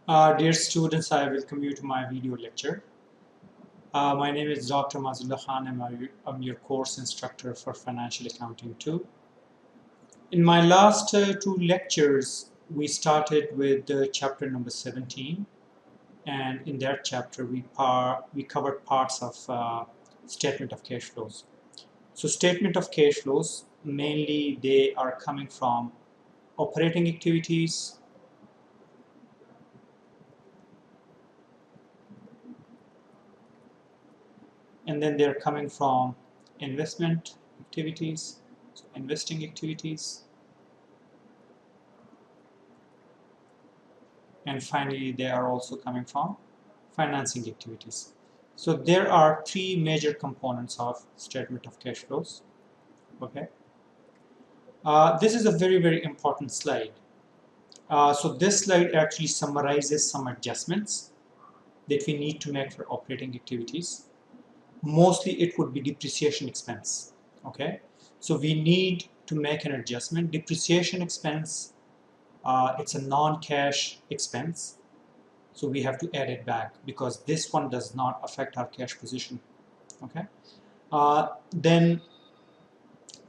Dear students, I welcome you to my video lecture. My name is Dr. Mazullah Khan and I'm your course instructor for Financial Accounting 2. In my last two lectures, we started with chapter number 17, and in that chapter we covered parts of statement of cash flows. So statement of cash flows, mainly they are coming from operating activities, and then they're coming from investment activities, so investing activities, and finally they are also coming from financing activities. So there are three major components of statement of cash flows. Okay, this is a very important slide. So this slide actually summarizes some adjustments that we need to make for operating activities. Mostly it would be depreciation expense. Okay, so we need to make an adjustment. Depreciation expense, it's a non-cash expense, so we have to add it back because this one does not affect our cash position. Okay, then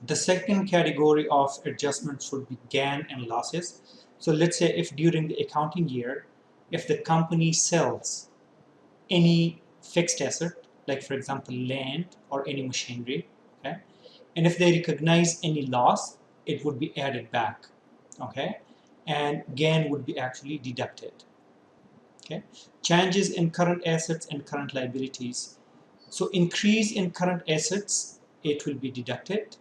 the second category of adjustments would be gain and losses. So let's say if during the accounting year, if the company sells any fixed asset, like for example land or any machinery, okay, and if they recognize any loss, it would be added back, okay, and gain would be actually deducted. Okay, changes in current assets and current liabilities. So increase in current assets, it will be deducted,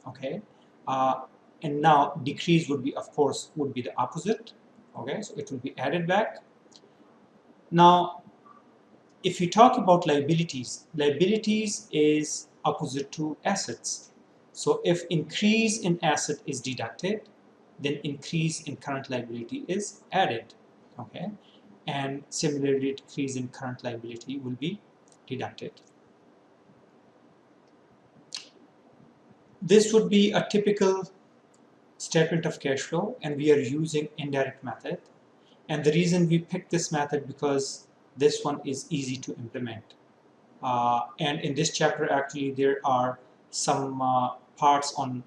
okay, uh, and now decrease would be, of course, would be the opposite. Okay, so it will be added back. Now if you talk about liabilities, liabilities is opposite to assets. So if increase in asset is deducted, then increase in current liability is added. Okay, and similarly decrease in current liability will be deducted. This would be a typical statement of cash flow, and we are using indirect method. And the reason we picked this method because this one is easy to implement. And in this chapter, actually, there are some parts on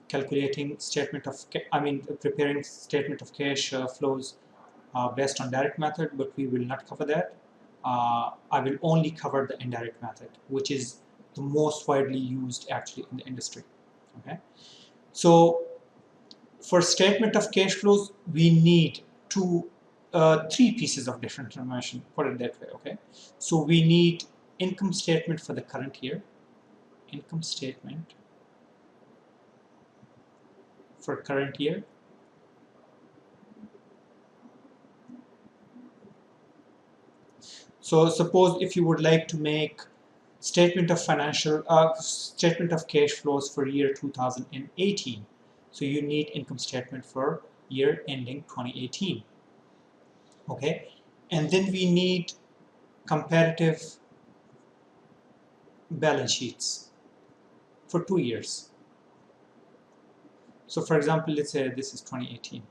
calculating statement of, preparing statement of cash flows based on direct method, but we will not cover that. I will only cover the indirect method, which is the most widely used actually in the industry. Okay, so for statement of cash flows, we need three pieces of different information, put it that way. Okay, so we need income statement for the current year, income statement for current year, so suppose if you would like to make statement of statement of cash flows for year 2018, so you need income statement for year ending 2018. Okay, and then we need comparative balance sheets for 2 years. So for example, let's say this is 2018,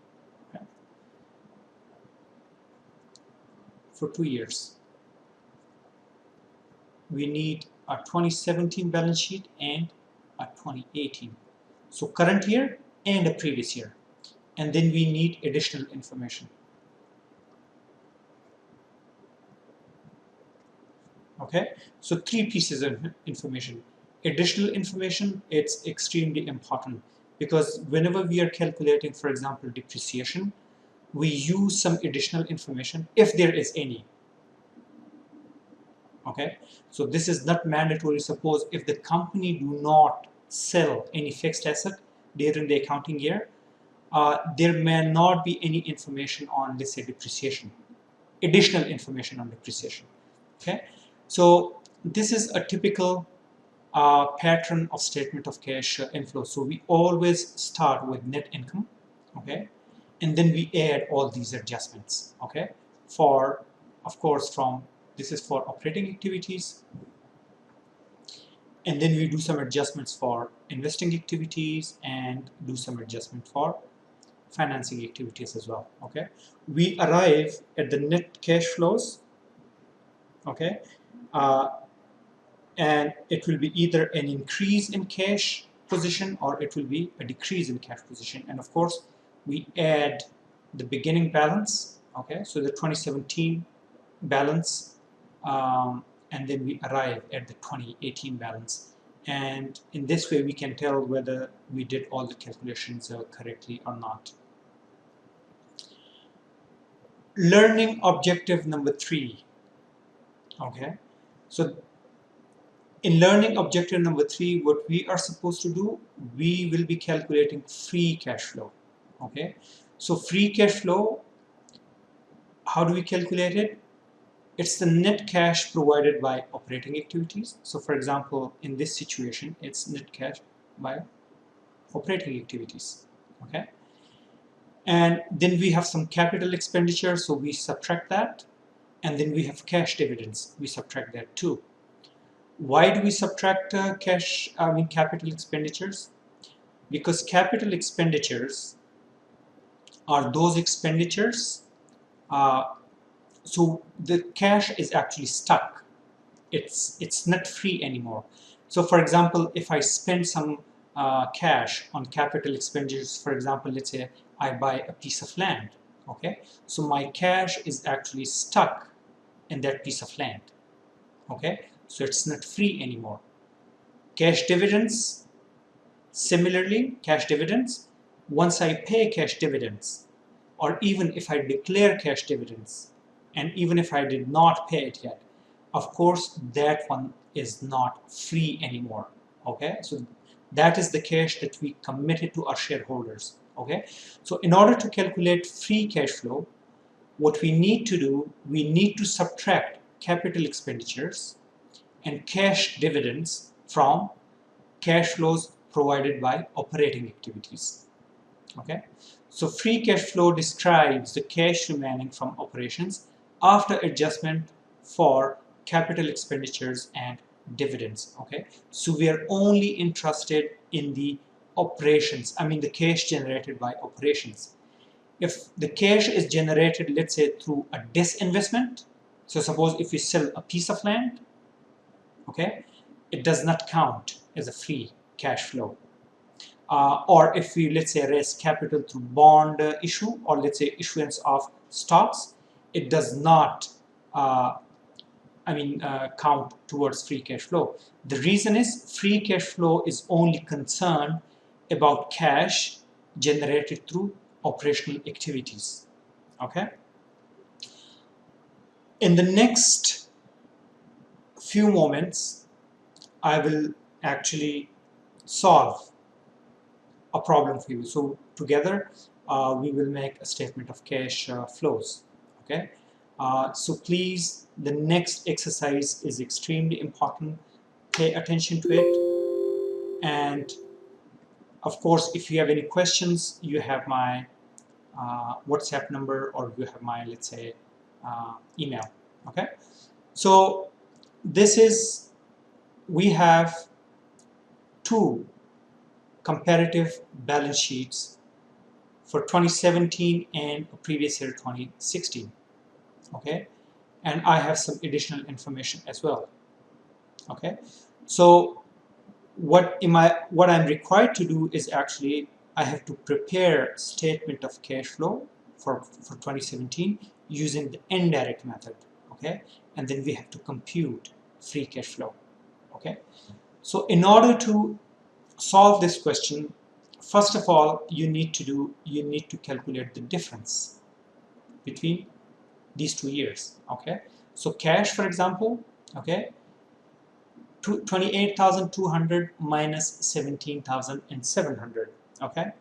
okay, for 2 years. We need a 2017 balance sheet and a 2018. So current year and a previous year. And then we need additional information. Okay, so three pieces of information. Additional information, it's extremely important because whenever we are calculating, for example, depreciation, we use some additional information if there is any. Okay, so this is not mandatory. Suppose if the company do not sell any fixed asset during the accounting year, there may not be any information on, let's say, depreciation, additional information on depreciation. Okay, so this is a typical pattern of statement of cash inflow. So we always start with net income, okay, and then we add all these adjustments, okay, for, of course, from, this is for operating activities, and then we do some adjustments for investing activities and do some adjustment for financing activities as well. Okay, we arrive at the net cash flows. Okay, uh, and it will be either an increase in cash position or it will be a decrease in cash position. And of course, we add the beginning balance. Okay, so the 2017 balance, and then we arrive at the 2018 balance. And in this way, we can tell whether we did all the calculations correctly or not. Learning objective number 3. Okay, so in learning objective number 3, what we are supposed to do, we will be calculating free cash flow. Okay, so free cash flow, how do we calculate it? It's the net cash provided by operating activities. So for example, in this situation, it's net cash by operating activities. Okay, and then we have some capital expenditure, so we subtract that, and then we have cash dividends, we subtract that too. Why do we subtract capital expenditures? Because capital expenditures are those expenditures, so the cash is actually stuck. It's not free anymore. So for example, if I spend some cash on capital expenditures, for example, let's say I buy a piece of land, okay? So my cash is actually stuck in that piece of land, okay? So it's not free anymore. Cash dividends, similarly, cash dividends, once I pay cash dividends, or even if I declare cash dividends, and even if I did not pay it yet, of course, that one is not free anymore, okay? So that is the cash that we committed to our shareholders, okay? So in order to calculate free cash flow, what we need to do, we need to subtract capital expenditures and cash dividends from cash flows provided by operating activities, okay? So free cash flow describes the cash remaining from operations after adjustment for capital expenditures and dividends, okay? So we are only interested in the operations, I mean the cash generated by operations. If the cash is generated, let's say through a disinvestment, so suppose if we sell a piece of land, okay, it does not count as a free cash flow. Or if we, let's say, raise capital through bond issue, or let's say issuance of stocks, it does not count towards free cash flow. The reason is free cash flow is only concerned about cash generated through operational activities, okay? In the next few moments, I will actually solve a problem for you. So together we will make a statement of cash flows, okay? So please, the next exercise is extremely important. Pay attention to it. And of course, if you have any questions, you have my WhatsApp number, or you have my, let's say, email, okay? So this is, we have two comparative balance sheets for 2017 and previous year 2016, okay? And I have some additional information as well, okay? So what I'm required to do is actually I have to prepare statement of cash flow for 2017 using the indirect method, okay? And then we have to compute free cash flow, okay? So in order to solve this question, first of all, you need to calculate the difference between these 2 years, okay? So cash, for example, okay, 28,200 minus 17,700, okay?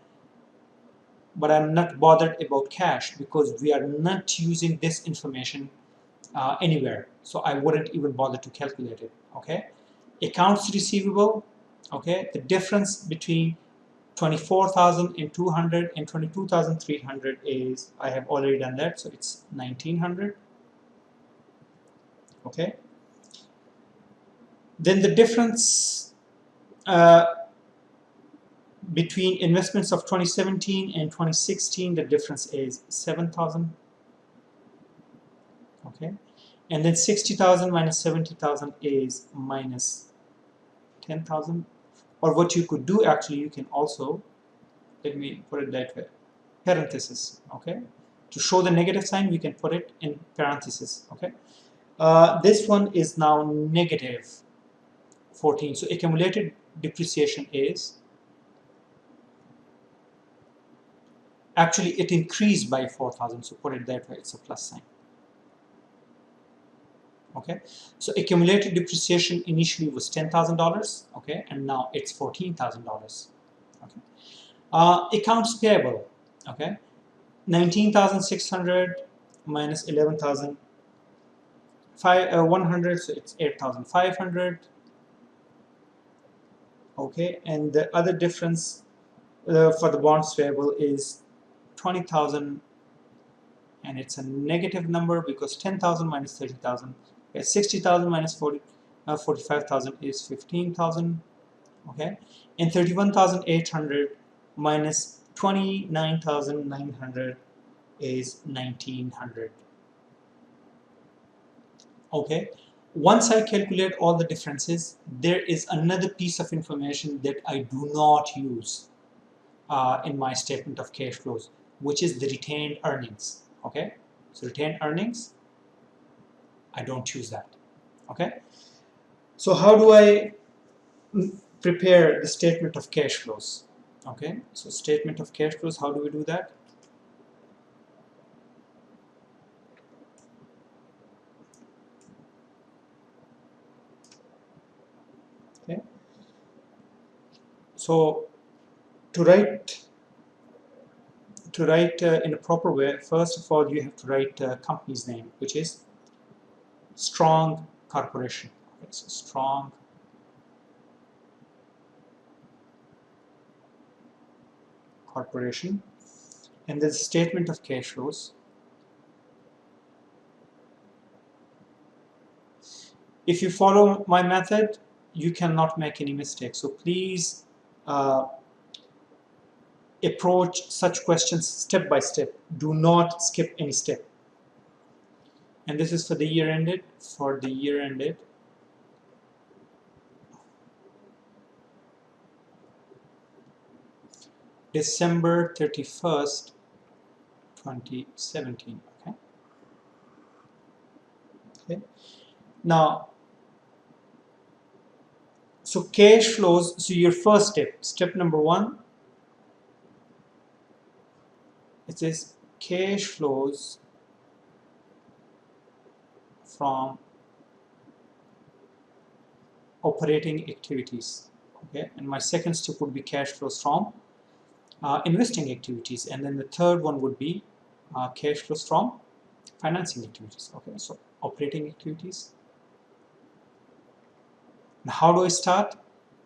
But I'm not bothered about cash because we are not using this information anywhere, so I wouldn't even bother to calculate it, okay? Accounts receivable, okay, the difference between 24,200 and 22,300 is, I have already done that, so it's 1,900, okay? Then the difference Between investments of 2017 and 2016, the difference is 7,000. Okay, and then 60,000 minus 70,000 is minus 10,000. Or what you could do, actually, you can also, let me put it that way, parenthesis. Okay, to show the negative sign, we can put it in parenthesis. Okay, this one is now negative 14. So accumulated depreciation is, actually it increased by 4,000. So put it that way, it's a plus sign. Okay, so accumulated depreciation initially was $10,000. Okay, and now it's $14,000. Okay, accounts payable. Okay, 19,600 minus 11,100, so it's 8,500. Okay, and the other difference for the bonds payable is 20,000, and it's a negative number because 10,000 minus 30,000. Okay, 60,000 minus 45,000 is 15,000. Okay, and 31,800 minus 29,900 is 1,900. Okay, once I calculate all the differences, there is another piece of information that I do not use in my statement of cash flows, which is the retained earnings. Okay, so retained earnings, I don't use that. Okay, so how do I prepare the statement of cash flows? Okay, so statement of cash flows, how do we do that? Okay, so to write in a proper way, first of all, you have to write company's name, which is Strong Corporation. Okay, so Strong Corporation, and the statement of cash flows. If you follow my method, you cannot make any mistakes. So please approach such questions step by step. Do not skip any step. And this is for the year ended. For the year ended, December 31st, 2017. Okay. Okay. Now, so cash flows. So your first step number one, it says cash flows from operating activities. Okay, and my second step would be cash flows from investing activities, and then the third one would be cash flows from financing activities. Okay, so operating activities. Now, how do I start?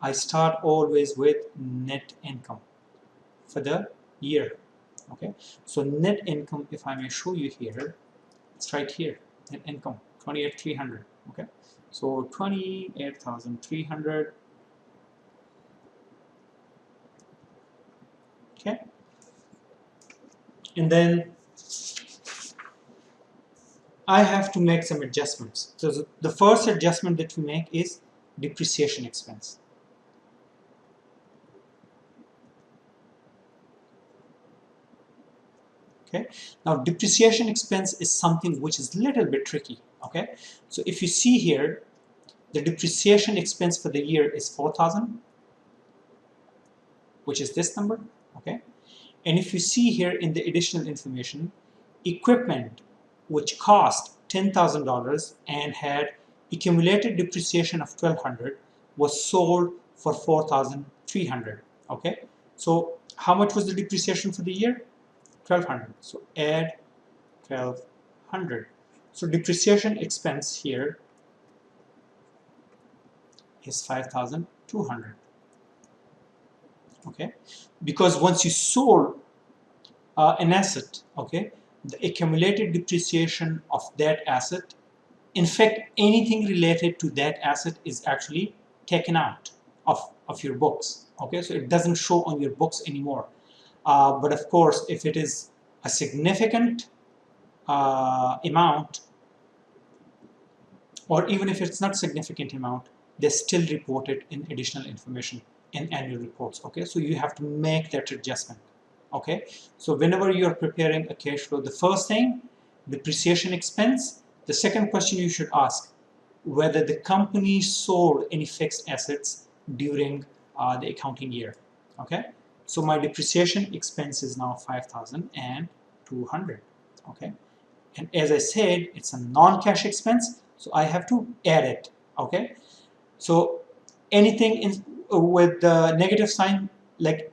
I start always with net income for the year. Okay, so net income, if I may show you here, it's right here. Net income 28,300. Okay, so 28,300. Okay, and then I have to make some adjustments. So the first adjustment that we make is depreciation expense. Okay, now depreciation expense is something which is a little bit tricky. Okay, so if you see here, the depreciation expense for the year is 4,000, which is this number. Okay, and if you see here in the additional information, equipment which cost $10,000 and had accumulated depreciation of 1,200 was sold for 4,300. Okay, so how much was the depreciation for the year? 1,200. So add 1,200. So depreciation expense here is 5,200. Okay, because once you sold an asset, okay, the accumulated depreciation of that asset, in fact, anything related to that asset is actually taken out of your books. Okay, so it doesn't show on your books anymore. But of course, if it is a significant amount, or even if it's not significant amount, they still report it in additional information in annual reports. Okay, so you have to make that adjustment. Okay, so whenever you are preparing a cash flow, the first thing, depreciation expense. The second question you should ask, whether the company sold any fixed assets during the accounting year. Okay, so my depreciation expense is now 5,200. Okay, and as I said, it's a non-cash expense, so I have to add it. Okay, so anything in with the negative sign, like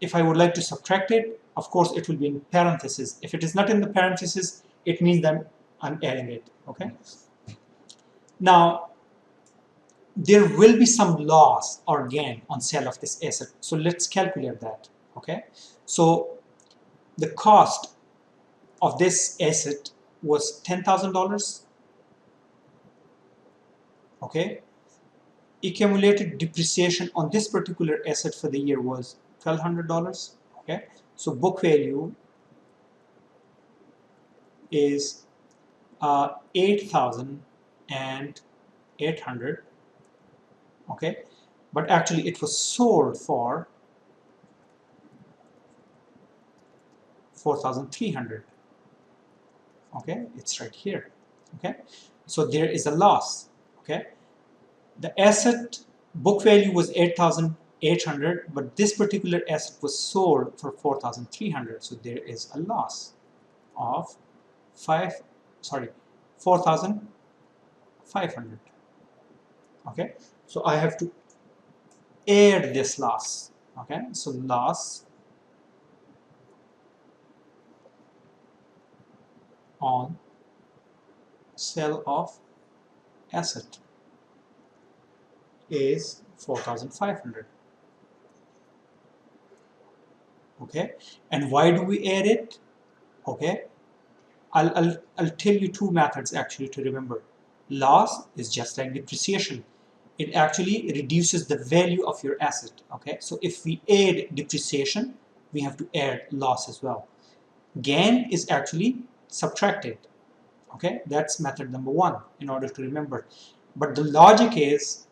if I would like to subtract it, of course it will be in parentheses. If it is not in the parentheses, it means that I'm adding it. Okay, now there will be some loss or gain on sale of this asset, so let's calculate that. Okay, so the cost of this asset was $10,000. Okay, accumulated depreciation on this particular asset for the year was $1,200. Okay, so book value is 8,800. Okay, but actually it was sold for 4,300. Okay, it's right here. Okay, so there is a loss. Okay, the asset book value was 8,800, but this particular asset was sold for 4,300, so there is a loss of 4,500. Okay, so I have to add this loss. Okay, so loss on sale of asset is 4,500. Okay, and why do we add it? Okay, I'll tell you two methods actually to remember. Loss is just like depreciation. It actually reduces the value of your asset. Okay, so if we add depreciation, we have to add loss as well. Gain is actually subtracted. Okay, that's method number one in order to remember. But the logic is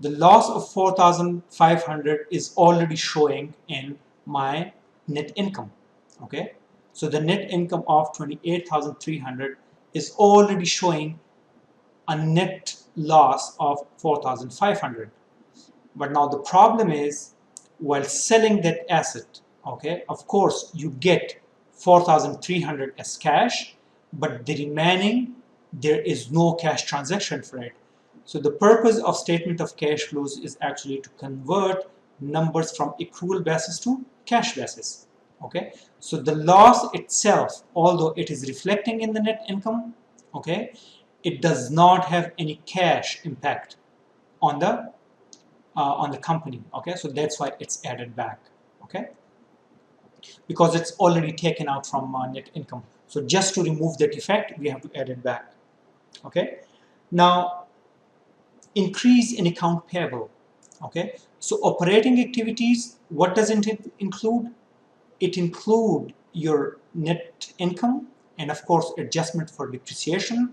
the loss of 4,500 is already showing in my net income. Okay, so the net income of 28,300 is already showing a net loss of 4,500. But now the problem is, while selling that asset, okay, of course you get 4,300 as cash, but the remaining, there is no cash transaction for it. So the purpose of statement of cash flows is actually to convert numbers from accrual basis to cash basis. Okay, so the loss itself, although it is reflecting in the net income, okay, it does not have any cash impact on the company. Okay, so that's why it's added back. Okay, because it's already taken out from net income. So just to remove that effect, we have to add it back. Okay, now increase in account payable. Okay, so operating activities, what does it include? It includes your net income and of course adjustment for depreciation,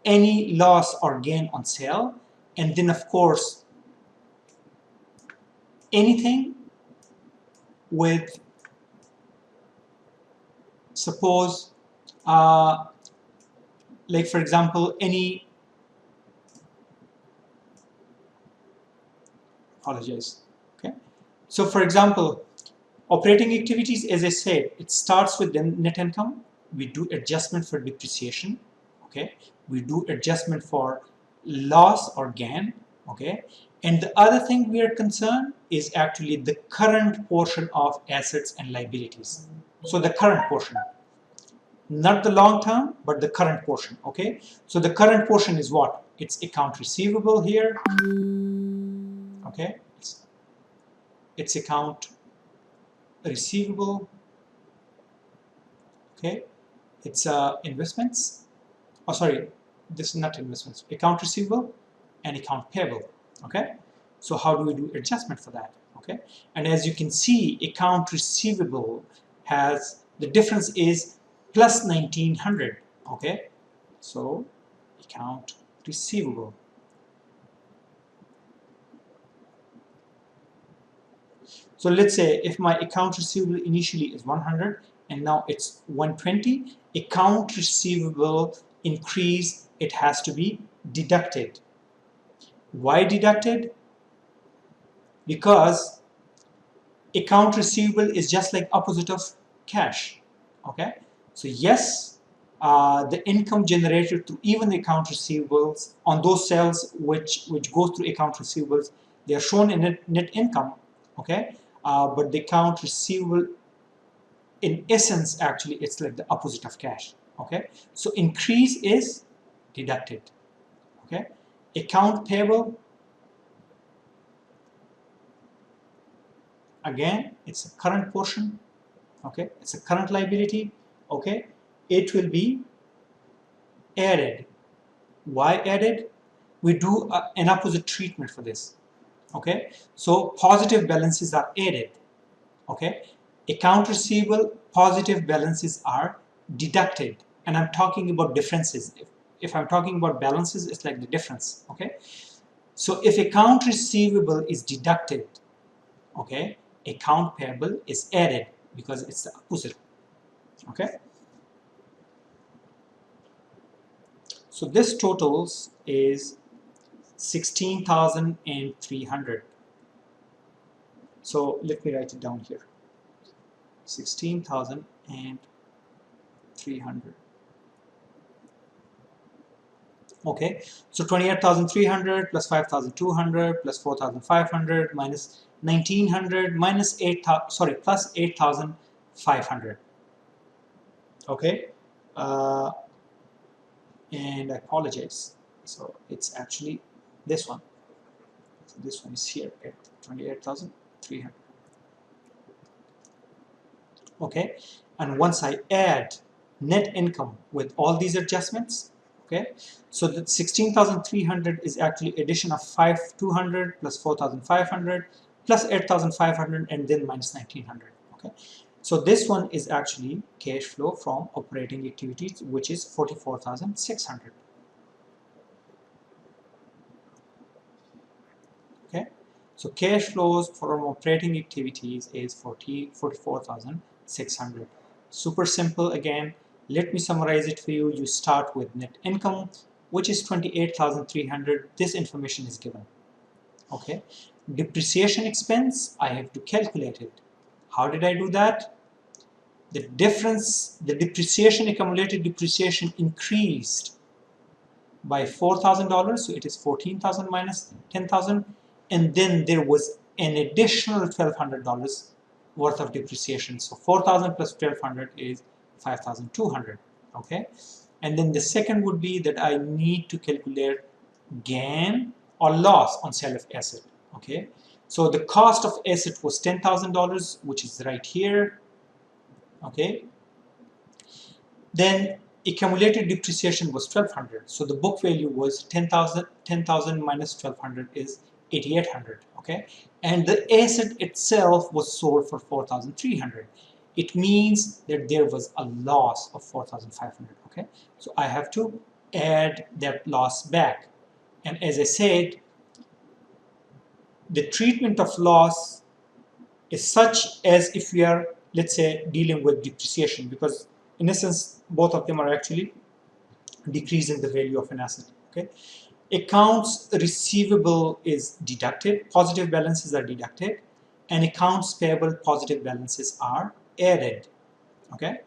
any loss or gain on sale, and then of course anything with, suppose like for example any, apologize. Okay, so for example operating activities, as I said, it starts with the net income. We do adjustment for depreciation. Okay, we do adjustment for loss or gain. Okay, and the other thing we are concerned is actually the current portion of assets and liabilities. So the current portion, not the long term, but the current portion. Okay, so the current portion is what? It's account receivable here. Okay, it's account receivable. Okay, it's investments. Oh, sorry, this is not investments. Account receivable and account payable. Okay, so how do we do adjustment for that? Okay, and as you can see, account receivable has, the difference is plus 1900. Okay, so account receivable. So let's say if my account receivable initially is 100 and now it's 120, account receivable increase, it has to be deducted. Why deducted? Because account receivable is just like opposite of cash. Okay, so yes, the income generated through even the account receivables on those sales which go through account receivables, they are shown in net income. Okay, but the account receivable, in essence, actually it's like the opposite of cash. Okay, so increase is deducted. Okay, account payable, again it's a current portion. Okay, it's a current liability. Okay, it will be added. Why added? We do an opposite treatment for this. Okay, so positive balances are added. Okay, account receivable, positive balances are deducted, and I'm talking about differences. If I'm talking about balances, it's like the difference. Okay, so if account receivable is deducted, okay, account payable is added because it's the opposite. Okay, so this totals is 16,300. So let me write it down here. 16,300. Okay, so 28,300 plus 5,200 plus 4,500 minus 1,900 minus 8,000, sorry, plus 8,500. Okay, uh, and I apologize. So it's actually this one. So this one is here at 28,300. Okay, and once I add net income with all these adjustments, okay, so the 16,300 is actually addition of 5,200 plus 4,500 plus 8,500 and then minus 1,900. Okay, so this one is actually cash flow from operating activities, which is 44,600. Okay, so cash flows from operating activities is 44,600. Super simple again. Let me summarize it for you. You start with net income, which is 28,300. This information is given. Okay. Depreciation expense, I have to calculate it. How did I do that? The difference, the depreciation, accumulated depreciation increased by $4,000, so it is 14,000 minus 10,000, and then there was an additional $1,200 worth of depreciation. So 4,000 plus 1,200 is 5,200. Okay, and then the second would be that I need to calculate gain or loss on sale of asset. Okay, so the cost of asset was $10,000, which is right here. Okay, then accumulated depreciation was 1,200, so the book value was 10,000. 10,000 minus 1,200 is 8,800. Okay, and the asset itself was sold for 4,300. It means that there was a loss of 4,500. Okay, so I have to add that loss back, and as I said, the treatment of loss is such as if we are, let's say, dealing with depreciation, because in essence both of them are actually decreasing the value of an asset. Okay, accounts receivable is deducted, positive balances are deducted, and accounts payable, positive balances are added. Okay,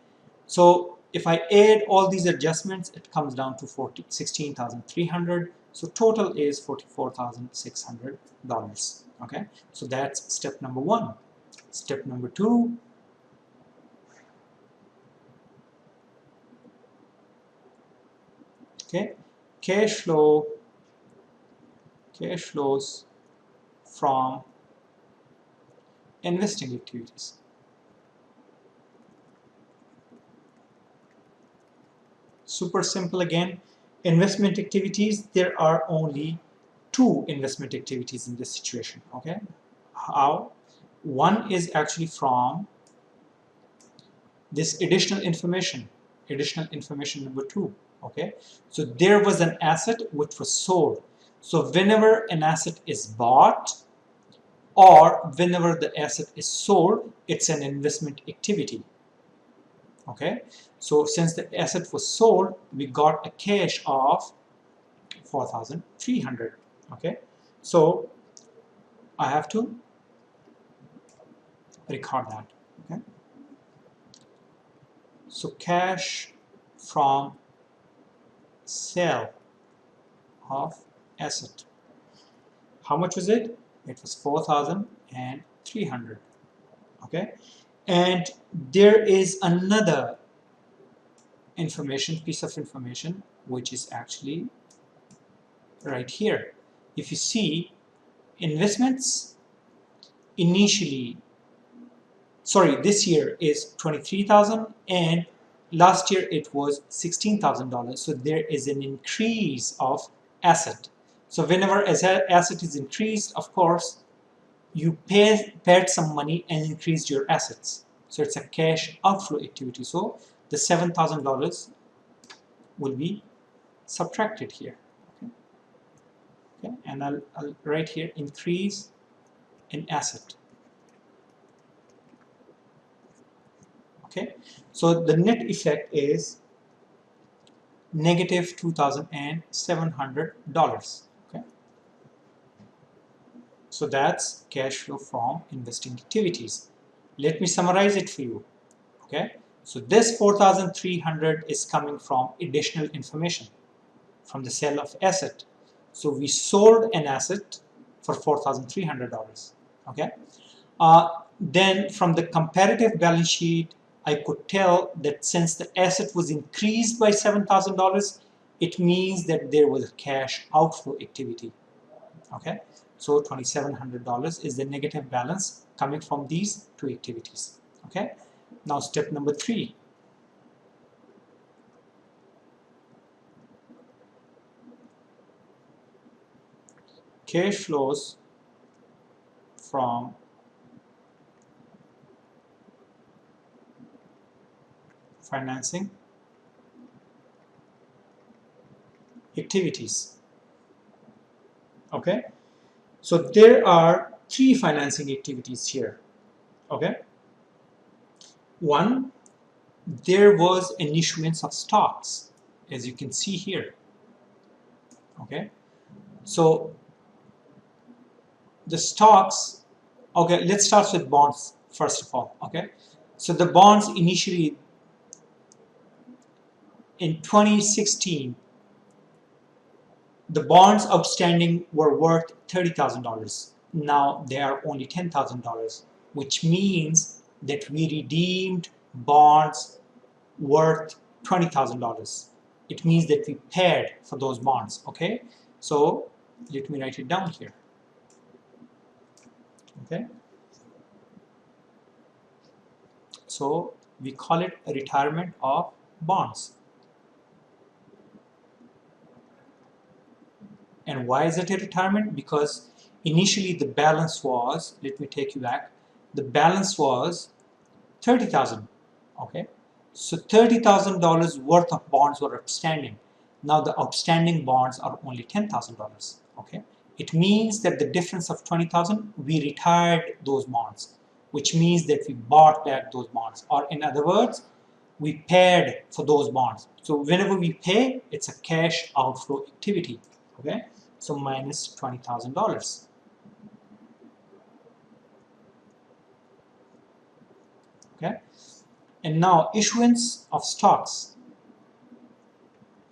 so if I add all these adjustments, it comes down to 16,300. So total is $44,600. Okay, so that's step number one. Step number two, okay, cash flows from investing activities. Super simple again. Investment activities, there are only two investment activities in this situation. Okay, how? One is actually from this additional information number 2. Okay, so there was an asset which was sold. So whenever an asset is bought or whenever the asset is sold, it's an investment activity. Okay, so since the asset was sold, we got a cash of 4,300. Okay, so I have to record that. Okay, so cash from sale of asset. How much was it? It was 4,300. Okay, and there is another piece of information which is actually right here. If you see, investments initially, this year is 23,000 and last year it was $16,000. So there is an increase of asset. So whenever asset is increased, of course, you paid some money and increased your assets. So it's a cash outflow activity. So the $7,000 will be subtracted here. Okay, and I'll write here increase in asset. Okay, so the net effect is negative $2,700. Okay, so that's cash flow from investing activities. Let me summarize it for you. Okay, so this 4,300 is coming from additional information from the sale of asset. So we sold an asset for $4,300. Okay, then from the comparative balance sheet, I could tell that since the asset was increased by $7,000, it means that there was a cash outflow activity. Okay, so $2,700 is the negative balance coming from these two activities. Okay, now step number 3. Cash flows from financing activities. Okay, so there are 3 financing activities here. Okay, one, there was an issuance of stocks, as you can see here. Okay, so the stocks, okay, let's start with bonds first of all. Okay, so the bonds initially in 2016, the bonds outstanding were worth $30,000. Now they are only $10,000, which means that we redeemed bonds worth $20,000. It means that we paid for those bonds. Okay, so let me write it down here. Okay, so we call it a retirement of bonds. And why is it a retirement? Because initially the balance was, let me take you back, the balance was $30,000. Okay, so $30,000 worth of bonds were outstanding. Now the outstanding bonds are only $10,000. Okay, it means that the difference of $20,000, we retired those bonds, which means that we bought back those bonds, or in other words, we paid for those bonds. So whenever we pay, it's a cash outflow activity. Okay, so minus $20,000. Okay, and now issuance of stocks.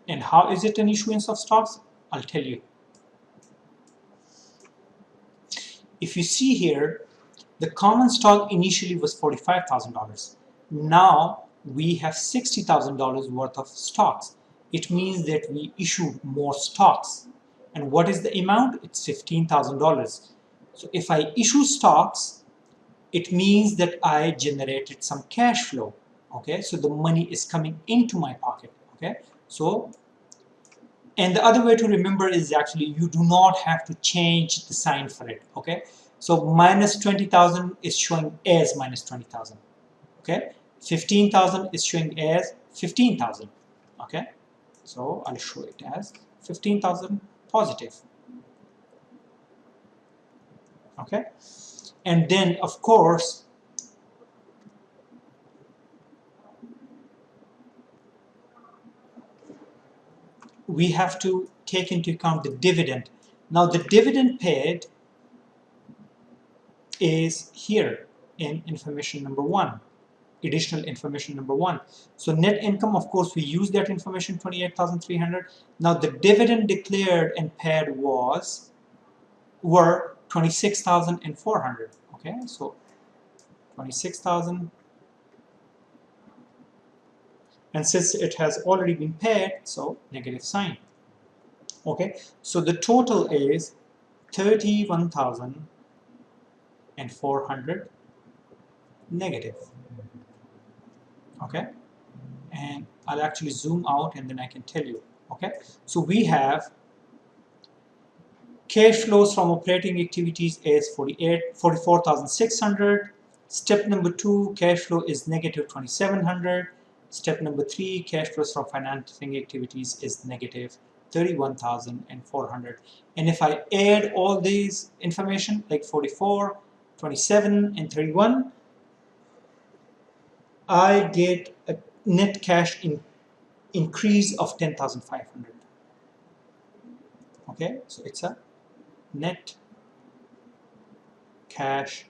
And how is it an issuance of stocks? I'll tell you. If you see here, the common stock initially was $45,000. Now we have $60,000 worth of stocks. It means that we issued more stocks. And what is the amount? It's $15,000. So if I issue stocks, it means that I generated some cash flow. Okay, so the money is coming into my pocket. Okay, so, and the other way to remember is actually you do not have to change the sign for it. Okay, So minus 20,000 is showing as minus 20,000. Okay, 15,000 is showing as 15,000. Okay, so I'll show it as 15,000 positive. Okay, and then of course we have to take into account the dividend. Now the dividend paid is here in information number 1, additional information number 1. So net income, of course, we use that information, 28,300. Now the dividend declared and paid were 26,400. Okay, so 26,000, and since it has already been paid, so negative sign. Okay, so the total is 31,400 negative. Okay, and I'll actually zoom out and then I can tell you. Okay, so we have cash flows from operating activities is 44,600. Step number 2, cash flow is negative 2,700. Step number 3, cash flows from financing activities is negative 31,400. And if I add all these information like 44, 27, and 31, I get a net cash increase of 10,500. Okay, so it's a net cash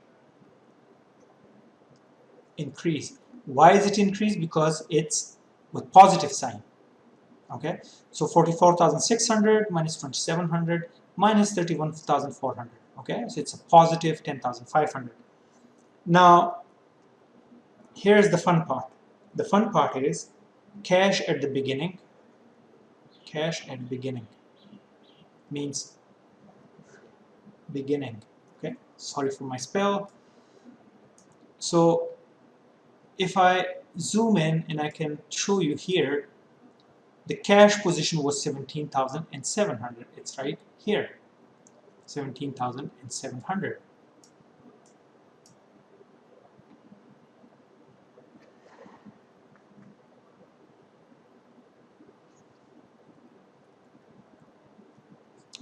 increase. Why is it increased? Because it's with positive sign. Okay, so 44,600 minus 2,700 minus 31,400. Okay, so it's a positive 10,500. Now here's the fun part. The fun part is cash at the beginning. Cash at beginning means beginning. Okay, sorry for my spell. So if I zoom in and I can show you here, the cash position was 17,700. It's right here, 17,700.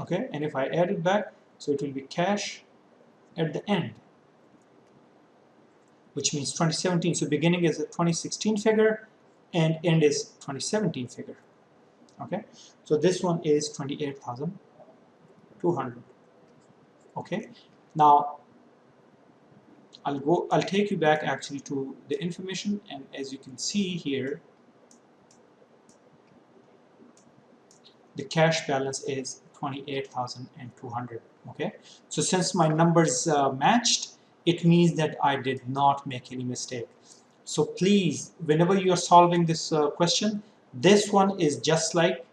Okay, and if I add it back, so it will be cash at the end, which means 2017. So beginning is a 2016 figure and end is 2017 figure. Okay, so this one is 28,200. Okay, now I'll take you back actually to the information, and as you can see here, the cash balance is 28,200. Okay, so since my numbers matched, it means that I did not make any mistake. So please, whenever you are solving this question, this one is just like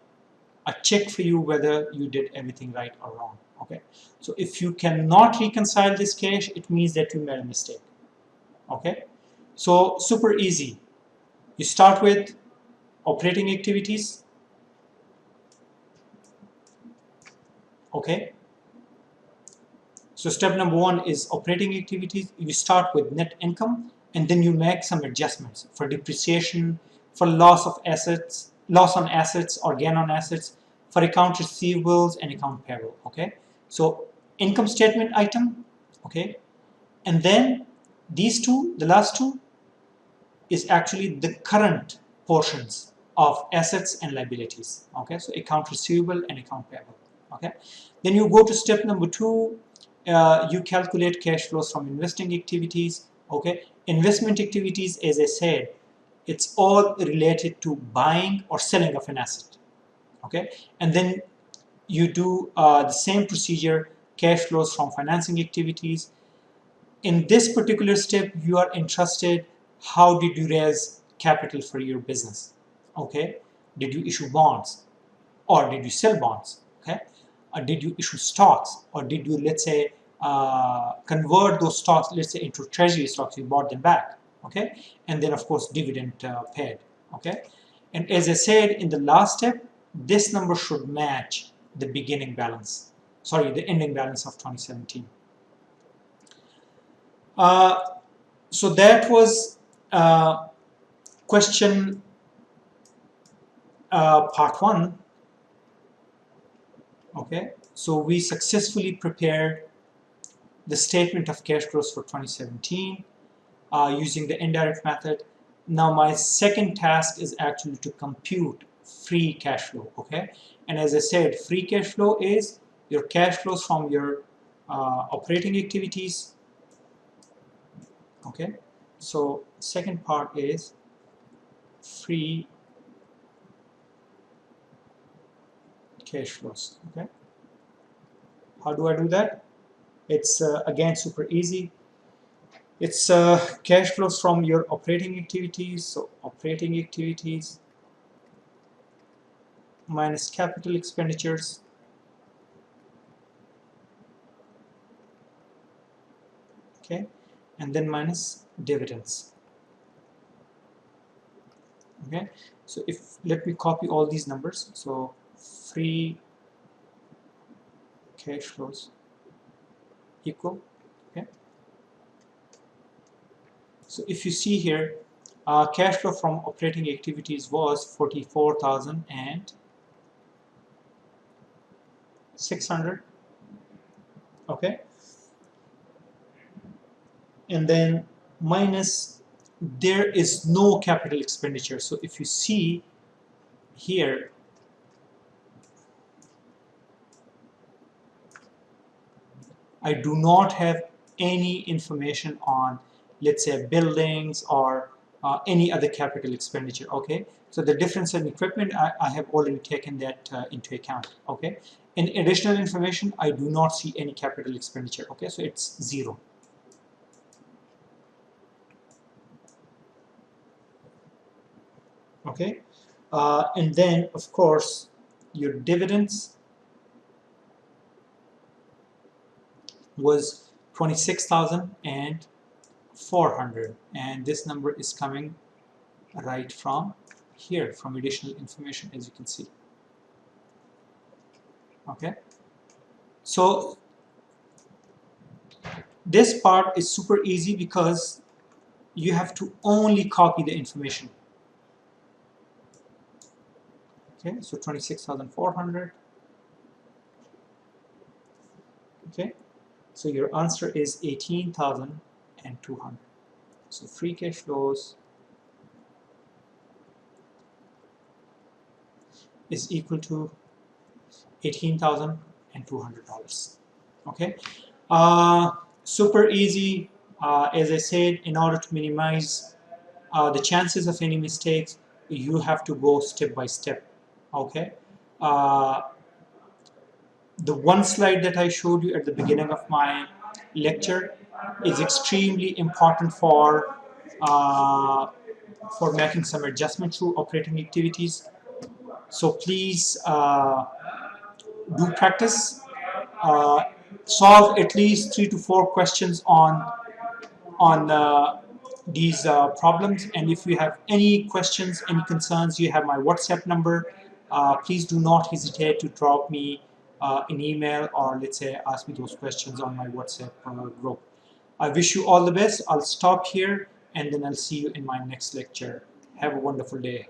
a check for you whether you did everything right or wrong. Okay, so if you cannot reconcile this cash, it means that you made a mistake. Okay, so super easy. You start with operating activities. Okay, so step number 1 is operating activities. You start with net income and then you make some adjustments for depreciation, for loss of assets, loss on assets or gain on assets, for account receivables and account payable. Okay, so income statement item. Okay, and then these two, the last two, is actually the current portions of assets and liabilities. Okay, so account receivable and account payable. Okay, then you go to step number 2. You calculate cash flows from investing activities. Okay, investment activities, as I said, it's all related to buying or selling of an asset. Okay, and then you do the same procedure, cash flows from financing activities. In this particular step, you are interested, how did you raise capital for your business? Okay, did you issue bonds or did you sell bonds? Okay, or did you issue stocks, or did you, let's say, convert those stocks, let's say, into treasury stocks, you bought them back? Okay, and then of course dividend paid. Okay, and as I said in the last step, this number should match the beginning balance, sorry, the ending balance of 2017. So that was question part 1. Okay, so we successfully prepared the statement of cash flows for 2017 using the indirect method. Now my second task is actually to compute free cash flow. Okay, and as I said, free cash flow is your cash flows from your operating activities. Okay, so second part is free cash flows. Okay, how do I do that? It's again super easy. It's cash flows from your operating activities. So operating activities minus capital expenditures okay, and then minus dividends. Okay, so if let me copy all these numbers. So free cash flows equal. Okay, so if you see here, cash flow from operating activities was 44,600. Okay, and then minus, there is no capital expenditure. So if you see here, I do not have any information on, let's say, buildings or any other capital expenditure. Okay, so the difference in equipment, I have already taken that into account. Okay, in additional information, I do not see any capital expenditure. Okay, so it's 0. Okay, and then of course your dividends was 26,400, and this number is coming right from here, from additional information, as you can see. Okay, so this part is super easy because you have to only copy the information. Okay, so 26,400. Okay, so your answer is 18,200. So free cash flows is equal to $18,200. Okay, super easy. As I said, in order to minimize the chances of any mistakes, you have to go step by step. Okay, the one slide that I showed you at the beginning of my lecture is extremely important for making some adjustments to operating activities. So please do practice. Uh, Solve at least 3 to 4 questions on these problems. And if you have any questions, any concerns, you have my WhatsApp number. Please do not hesitate to drop me an email, or let's say ask me those questions on my WhatsApp group. I wish you all the best. I'll stop here and then I'll see you in my next lecture. Have a wonderful day.